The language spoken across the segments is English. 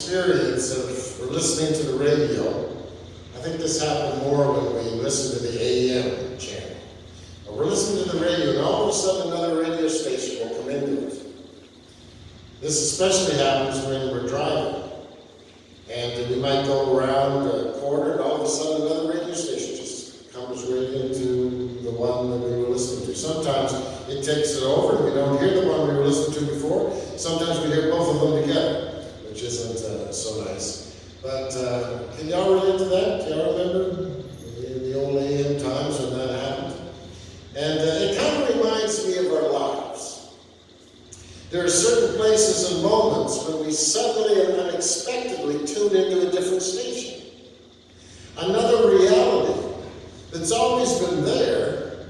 Experience of listening to the radio. I think this happened more when we listened to the AM channel. But we're listening to the radio, and all of a sudden another radio station will come into it. This especially happens when we're driving. And we might go around a corner, and all of a sudden another radio station just comes right into the one that we were listening to. Sometimes it takes it over, and we don't hear the one we were listening to before. Sometimes we hear both of them together, which isn't so nice. But can y'all relate to that? Do y'all remember the old AM times when that happened? And it kind of reminds me of our lives. There are certain places and moments when we suddenly and unexpectedly tune into a different station. Another reality that's always been there,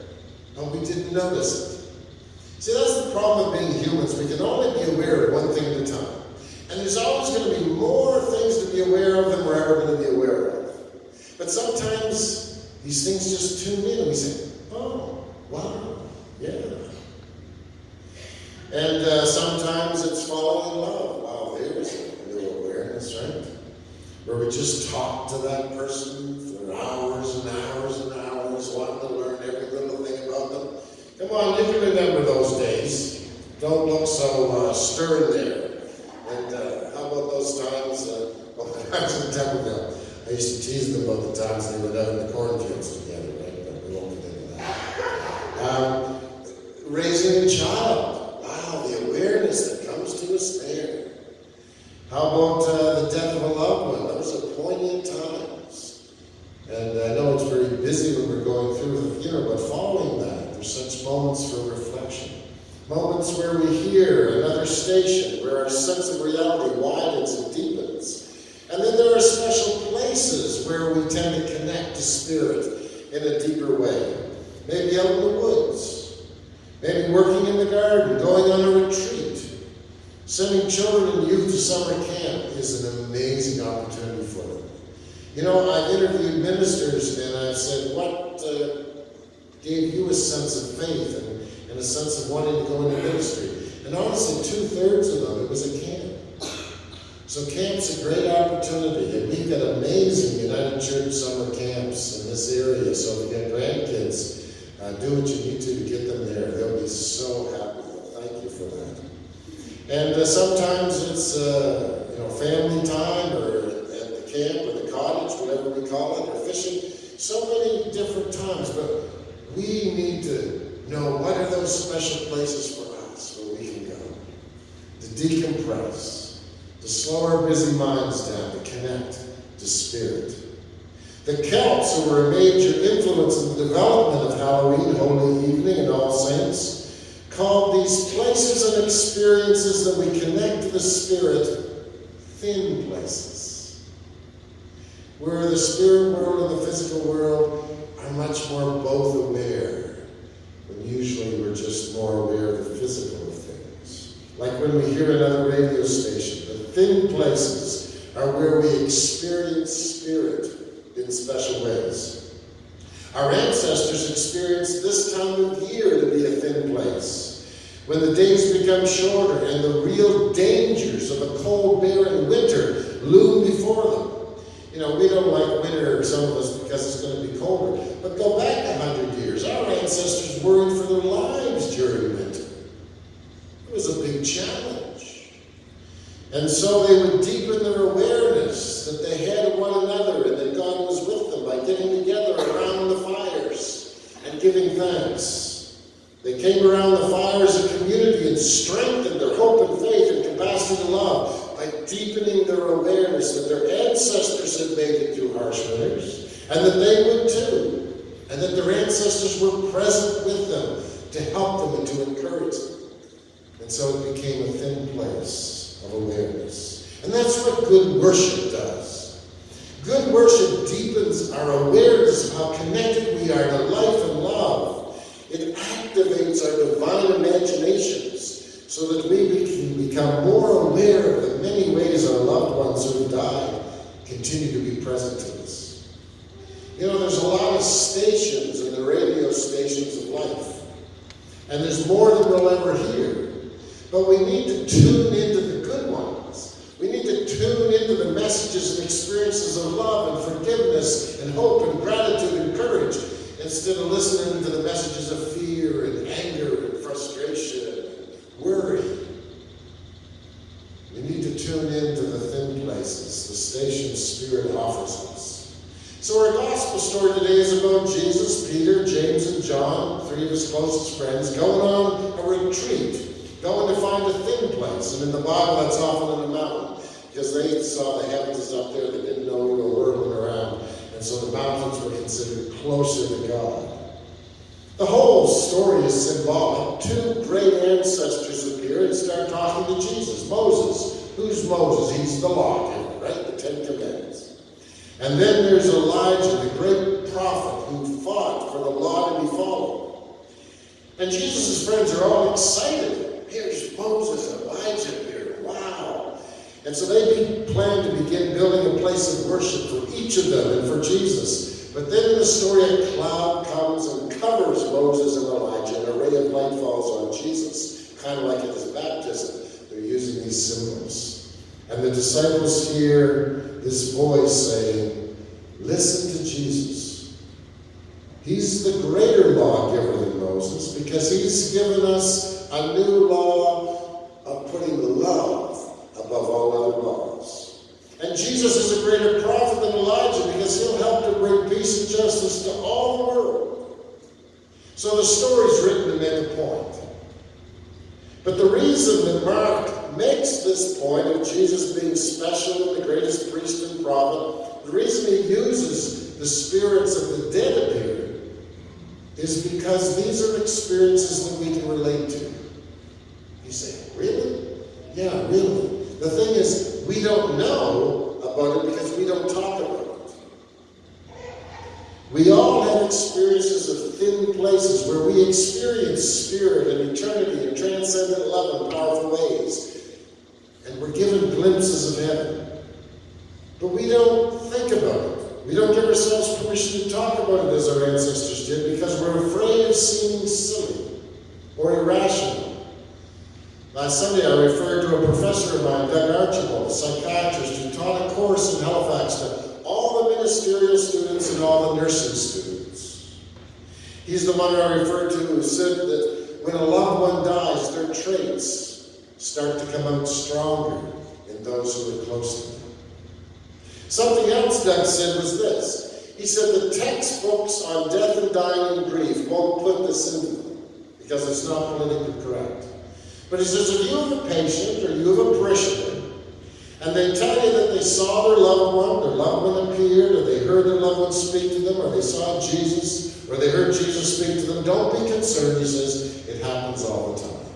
but we didn't notice it. See, that's the problem with being humans. We can only be aware of one thing at a time. And there's always going to be more things to be aware of than we're ever going to be aware of. But sometimes these things just tune in and we say, oh, wow, yeah. And sometimes it's falling in love. Wow, there's a new awareness, right? Where we just talk to that person for hours and hours and hours, wanting to learn every little thing about them. Come on, you can remember those days. Don't look so stern there. And how about those times, when I was in Templeville, I used to tease them about the times they were down in the cornfields together, right? But we won't get into that. Raising a child. Wow, the awareness that comes to us there. How about the death of a loved one? Those are poignant times. And I know it's very busy when we're going through the funeral, but following that, there's such moments for reflection. Moments where we hear another station, where our sense of reality widens and deepens. And then there are special places where we tend to connect to spirit in a deeper way. Maybe out in the woods. Maybe working in the garden, going on a retreat. Sending children and youth to summer camp is an amazing opportunity for them. You know, I've interviewed ministers and I've said, what gave you a sense of faith and a sense of wanting to go into ministry? And honestly, 2/3 of them, it was a camp. So camp's a great opportunity, and we've got amazing United Church summer camps in this area. So if you got grandkids, do what you need to get them there. They'll be so happy. Thank you for that. And sometimes it's family time, or at the camp, or the cottage, whatever we call it, or fishing. So many different times, but we need to know what are those special places for us where we can go to decompress, to slow our busy minds down, to connect to spirit. The Celts, who were a major influence in the development of Halloween, Holy Evening, and All Saints, called these places and experiences that we connect to the spirit thin places, where the spirit world and the physical world are much more both aware. Usually we're just more aware of the physical things. Like when we hear another radio station, the thin places are where we experience spirit in special ways. Our ancestors experienced this time of year to be a thin place, when the days become shorter and the real dangers of a cold, barren winter loom before them. You know, we don't like winter, some of us, because it's going to be colder. But go back 100 years. Our ancestors worried for their lives during winter. It was a big challenge. And so they would deepen their awareness that they had one another and that God was with them by getting together around the fires and giving thanks. They came around the fires of community and strengthened their hope and faith and capacity to love by deepening their awareness that their ancestors had made it through harsh winters, and that they would too, and that their ancestors were present with them to help them and to encourage them. And so it became a thin place of awareness. And that's what good worship does. Good worship deepens our awareness of how connected we are to life and love. It activates our divine imaginations so that we can become more aware of the many ways our loved ones who have died continue to be present to us. You know, there's a lot of stations in the radio stations of life. And there's more than we'll ever hear. But we need to tune into the good ones. We need to tune into messages and experiences of love and forgiveness and hope and gratitude and courage, instead of listening to the messages of fear and anger and frustration and worry. We need to tune into the thin places the station Spirit offers us. So our gospel story today is about Jesus, Peter, James, and John, three of his closest friends, going on a retreat, going to find a thin place. And in the Bible, that's often in a mountain, because they saw the heavens up there. They didn't know we were whirling around. And so the mountains were considered closer to God. The whole story is symbolic. Two great ancestors appear and start talking to Jesus. Moses. Who's Moses? He's the lawgiver, right? The Ten Commandments. And then there's Elijah, the great prophet who fought for the law to be followed. And Jesus' friends are all excited. Here's Moses, Elijah here. Wow. And so they plan to begin building a place of worship for each of them and for Jesus. But then in the story, a cloud comes and covers Moses and Elijah, and a ray of light falls on Jesus, kind of like at his baptism. They're using these symbols. And the disciples hear this voice saying, listen to Jesus. He's the greater lawgiver than Moses, because he's given us a new law of putting love above all other laws. And Jesus is a greater prophet than Elijah, because he'll help to bring peace and justice to all the world. So the story's written to make a point. But the reason that Mark makes this point of Jesus being special and the greatest priest and prophet, the reason he uses the spirits of the dead appearing, is because these are experiences that we can relate to. You say, really? Yeah, really. The thing is, we don't know about it because we don't talk about it. We all have experiences of thin places where we experience spirit and eternity and transcendent love in powerful ways. And we're given glimpses of heaven. But we don't think about it. We don't give ourselves permission to talk about it as our ancestors did, because we're afraid of seeming silly or irrational. Last Sunday, I referred to a professor of mine, Doug Archibald, a psychiatrist, who taught a course in Halifax to all the ministerial students and all the nursing students. He's the one I referred to who said that when a loved one dies, their traits start to come out stronger in those who are close to them. Something else Doug said was this. He said the textbooks on death and dying and grief won't put this into them because it's not politically correct. But he says, if you have a patient or you have a parishioner, and they tell you that they saw their loved one appeared, or they heard their loved one speak to them, or they saw Jesus, or they heard Jesus speak to them, don't be concerned, he says, it happens all the time.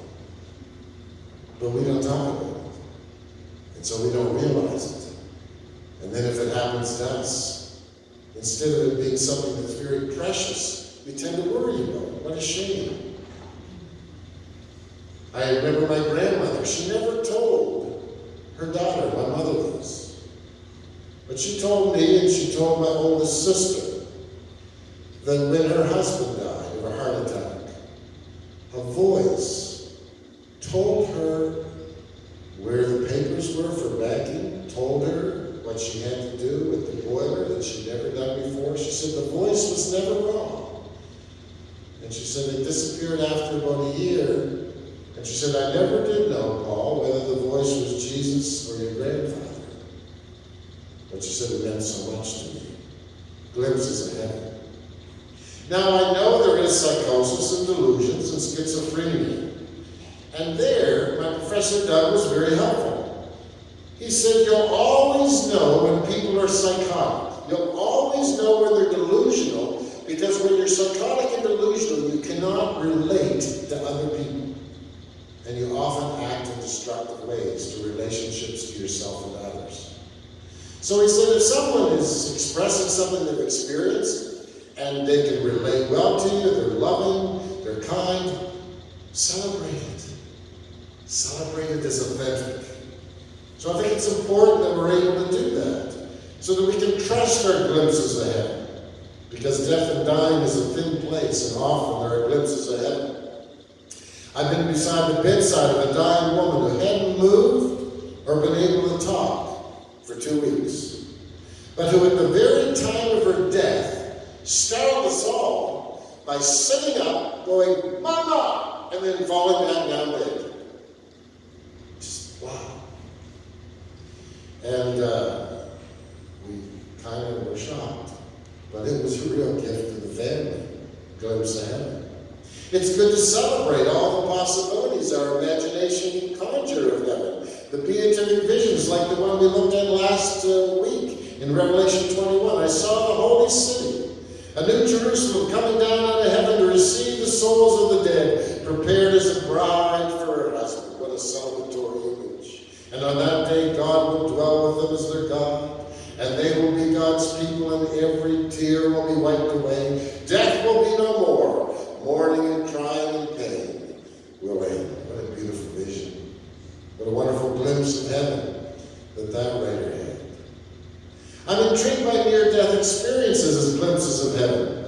But we don't talk about it. And so we don't realize it. And then if it happens to us, instead of it being something that's very precious, we tend to worry about it. What a shame. I remember my grandmother. She never told her daughter, my mother was. But she told me, and she told my oldest sister, that when her husband died of a heart attack, a voice told her where the papers were for banking, told her what she had to do with the boiler that she'd never done before. She said the voice was never wrong. And she said it disappeared after about a year. And she said, I never did know, Paul, whether the voice was Jesus or your grandfather. But she said it meant so much to me. Glimpses of heaven. Now, I know there is psychosis and delusions and schizophrenia. And there, my Professor Doug was very helpful. He said, you'll always know when people are psychotic. You'll always know when they're delusional, because when you're psychotic and delusional, you cannot relate to other people. And you often act in destructive ways to relationships to yourself and others. So he said, if someone is expressing something they've experienced, and they can relate well to you, they're loving, they're kind, celebrate it. Celebrate it as authentic. So I think it's important that we're able to do that, so that we can trust our glimpses of heaven. Because death and dying is a thin place, and often there are glimpses of heaven. I've been beside the bedside of a dying woman who hadn't moved or been able to talk. for 2 weeks, but who at the very time of her death startled us all by sitting up, going, "Mama!" and then falling back down dead. Just wow. And we kind of were shocked, but it was a real gift to the family. Glimpse of heaven. It's good to celebrate all the possibilities our imagination can conjure of heaven. The beatific visions like the one we looked at last week in Revelation 21. I saw the holy city, a new Jerusalem coming down out of heaven to receive the souls of the dead, prepared as a bride for her husband. What a celebratory image. And on that day, God will dwell with them as their God, and they will be God's people, and every tear will be wiped away. Death will be no more. Mourning and crying and pain will end. What a beautiful vision. What a wonderful glimpse of heaven that writer had. I'm intrigued by near-death experiences as glimpses of heaven.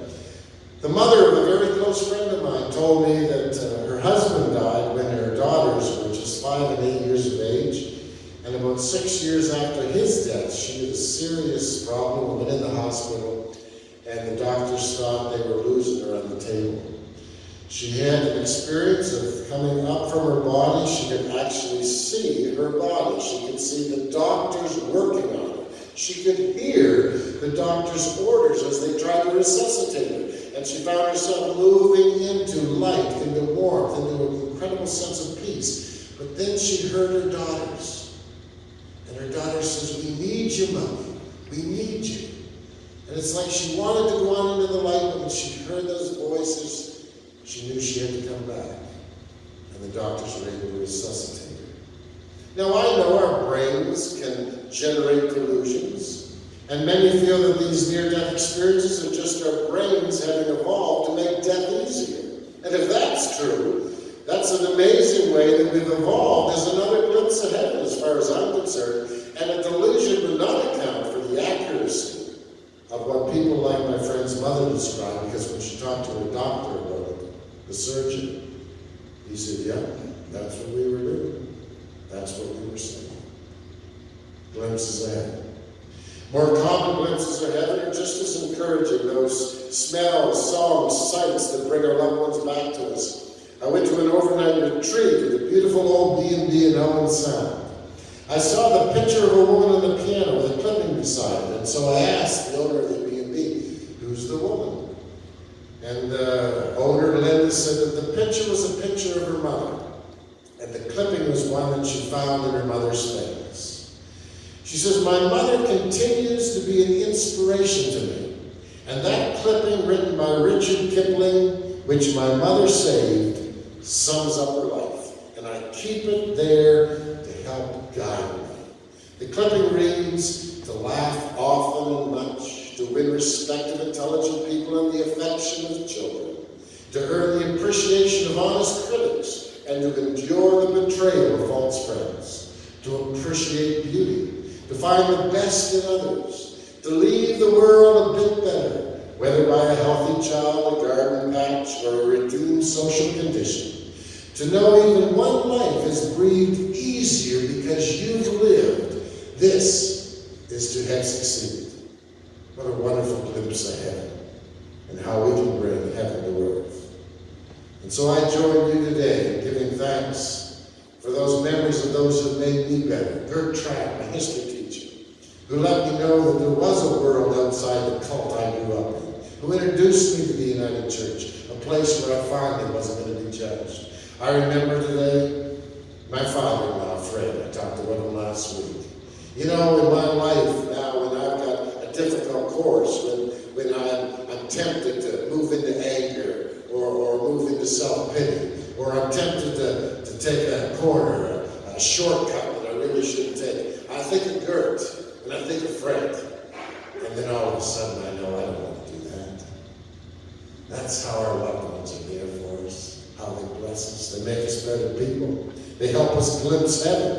The mother of a very close friend of mine told me that her husband died when her daughters were just 5 and 8 years of age. And about 6 years after his death, she had a serious problem, went in the hospital, and the doctors thought they were losing her on the table. She had an experience of coming up from her body. She could actually see her body. She could see the doctors working on her. She could hear the doctor's orders as they tried to resuscitate her. And she found herself moving into light, into warmth, into an incredible sense of peace. But then she heard her daughters. And her daughter says, "We need you, Mommy. We need you." And it's like she wanted to go on into the light, but when she heard those voices, she knew she had to come back. And the doctors were able to resuscitate her. Now, I know our brains can generate delusions, and many feel that these near-death experiences are just our brains having evolved to make death easier. And if that's true, that's an amazing way that we've evolved as another glimpse of heaven, as far as I'm concerned, and a delusion would not account for the accuracy of what people like my friend's mother described, because when she talked to her doctor about it, the surgeon, he said, "Yeah, that's what we were doing. That's what we were saying." Glimpses of heaven. More common glimpses of heaven are just as encouraging, those smells, songs, sights that bring our loved ones back to us. I went to an overnight retreat at a beautiful old B&B in Owen Sound. I saw the picture of a woman on the piano with a clipping beside it, and so I asked the owner of the B&B, "Who's the woman?" And the owner, Linda, said that the picture was a picture of her mother, and the clipping was one that she found in her mother's things. She says, "My mother continues to be an inspiration to me, and that clipping written by Richard Kipling, which my mother saved, sums up her life, and I keep it there to help guide me." The clipping reads, "To laugh often and much, to win respect of intelligent people and the affection of children, to earn the appreciation of honest critics, and to endure the betrayal of false friends, to appreciate beauty, to find the best in others, to leave the world a bit better, whether by a healthy child, a garden patch, or a redeemed social condition. To know even one life is breathed easier because you've lived. This is to have succeeded." What a wonderful glimpse of heaven, and how we can bring heaven to earth. And so I join you today in giving thanks for those memories of those who made me better. Gert Trapp, my history teacher, who let me know that there was a world outside the cult I grew up in, who introduced me to the United Church, a place where I finally wasn't going to be judged. I remember today my father-in-law, Fred. I talked about him last week. You know, in my life now, when I've got a difficult course, when I'm tempted to move into anger or move into self-pity, or I'm tempted to take a corner, a shortcut that I really shouldn't take, I think of Gert and I think of Fred. And then all of a sudden I know I don't want to do that. That's how our loved ones are there for us, how they bless us. They make us better people. They help us glimpse heaven.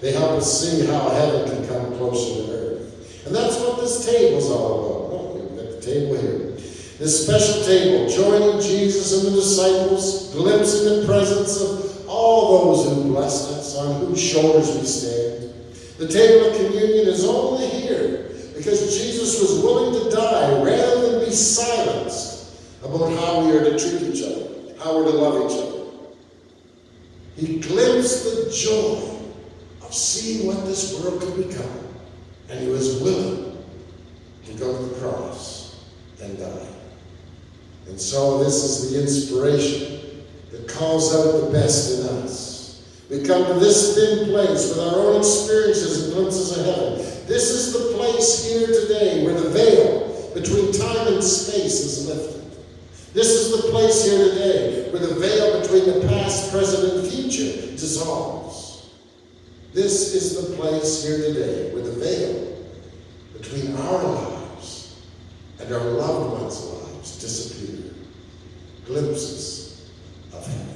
They help us see how heaven can come closer to earth. And that's what this table's all about. Oh, we've got the table here. This special table, joining Jesus and the disciples, glimpsing the presence of all those who blessed us, on whose shoulders we stand. The table of communion is only here because Jesus was willing to die rather than be silenced about how we are to treat each other, how we're to love each other. He glimpsed the joy of seeing what this world could become, and he was willing to go to the cross and die. And so this is the inspiration that calls out the best in us. We come to this thin place with our own experiences and glimpses of heaven. This is the place here today where the veil between time and space is lifted. This is the place here today where the veil between the past, present, and future dissolves. This is the place here today where the veil between our lives and our loved ones' lives disappear. Glimpses of heaven.